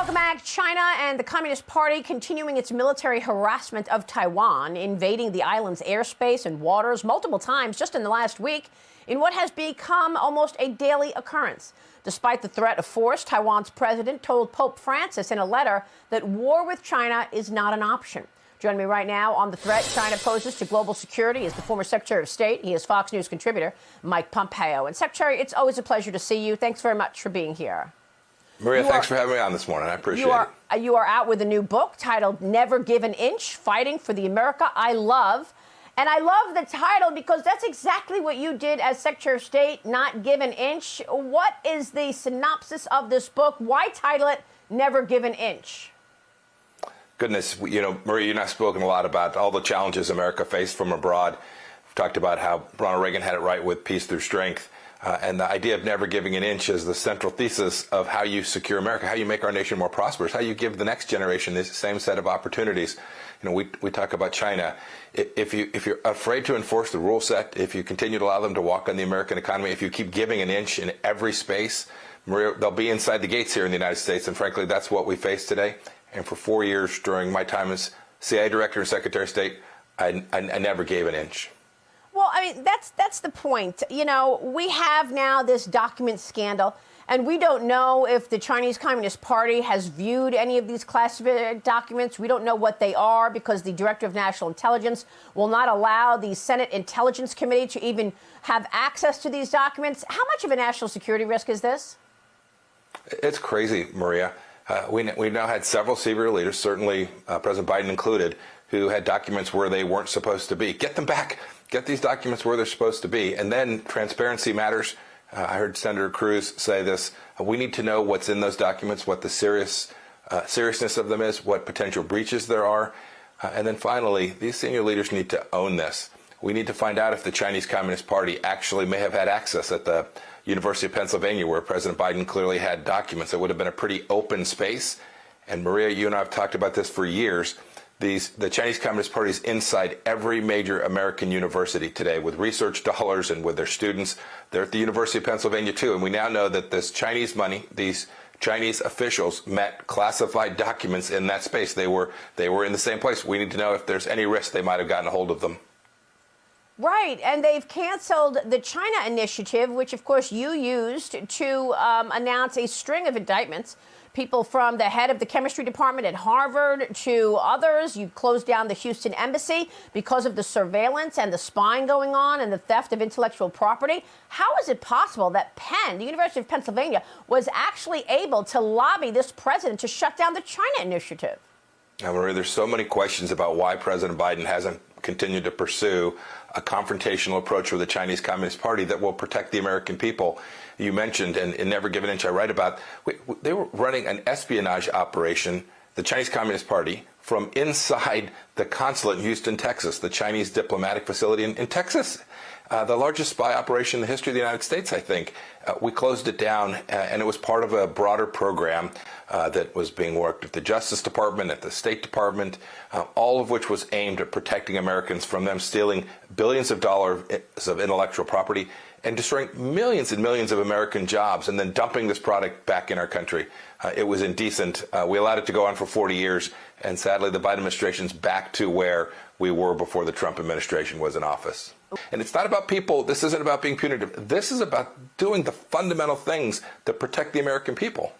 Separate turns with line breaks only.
Welcome back. China and the Communist Party continuing its military harassment of Taiwan, invading the island's airspace and waters multiple times just in the last week in what has become almost a daily occurrence. Despite the threat of force, Taiwan's president told Pope Francis in a letter that war with China is not an option. Joining me right now on the threat China poses to global security is the former Secretary of State. He is Fox News contributor Mike Pompeo. And Secretary, it's always a pleasure to see you. Thanks very much for being here.
Maria, thanks for having me on this morning. I appreciate it.
You are out with a new book titled Never Give an Inch, Fighting for the America I Love. And I love the title because that's exactly what you did as Secretary of State, not give an inch. What is the synopsis of this book? Why title it Never Give an Inch?
Goodness, you know, Maria, you've not spoken a lot about all the challenges America faced from abroad. We've talked about how Ronald Reagan had it right with peace through strength. And the idea of never giving an inch is the central thesis of how you secure America, how you make our nation more prosperous, how you give the next generation this same set of opportunities. You know, we talk about China. If you're afraid to enforce the rule set, if you continue to allow them to walk on the American economy, if you keep giving an inch in every space, Maria, they'll be inside the gates here in the United States. And frankly, that's what we face today. And for 4 years during my time as CIA Director and Secretary of State, I never gave an inch.
Well, I mean, that's the point. You know, we have now this document scandal, and we don't know if the Chinese Communist Party has viewed any of these classified documents. We don't know what they are because the Director of National Intelligence will not allow the Senate Intelligence Committee to even have access to these documents. How much of a national security risk is this?
It's crazy, Maria. We've now had several senior leaders, certainly President Biden included, who had documents where they weren't supposed to be. Get them back. Get these documents where they're supposed to be. And then transparency matters. I heard Senator Cruz say this. We need to know what's in those documents, what the seriousness of them is, what potential breaches there are. And then finally, these senior leaders need to own this. We need to find out if the Chinese Communist Party actually may have had access at the University of Pennsylvania, where President Biden clearly had documents. It would have been a pretty open space. And Maria, you and I have talked about this for years. The Chinese Communist Party is inside every major American university today with research dollars and with their students. They're at the University of Pennsylvania, too. And we now know that this Chinese money, these Chinese officials met classified documents in that space. They were in the same place. We need to know if there's any risk they might have gotten a hold of them.
Right, and they've canceled the China initiative, which, of course, you used to announce a string of indictments. People from the head of the chemistry department at Harvard to others. You closed down the Houston embassy because of the surveillance and the spying going on and the theft of intellectual property. How is it possible that Penn, the University of Pennsylvania, was actually able to lobby this president to shut down the China initiative?
Now, Maria, there's so many questions about why President Biden hasn't continued to pursue a confrontational approach with the Chinese Communist Party that will protect the American people. You mentioned, and Never Give an Inch I write about, they were running an espionage operation, the Chinese Communist Party, from inside the consulate in Houston, Texas, the Chinese diplomatic facility in Texas. The largest spy operation in the history of the United States, I think. We closed it down, and it was part of a broader program that was being worked at the Justice Department, at the State Department, all of which was aimed at protecting Americans from them stealing billions of dollars of intellectual property and destroying millions and millions of American jobs and then dumping this product back in our country. It was indecent. We allowed it to go on for 40 years, and sadly the Biden administration's back to where we were before the Trump administration was in office. And it's not about people. This isn't about being punitive. This is about doing the fundamental things that protect the American people.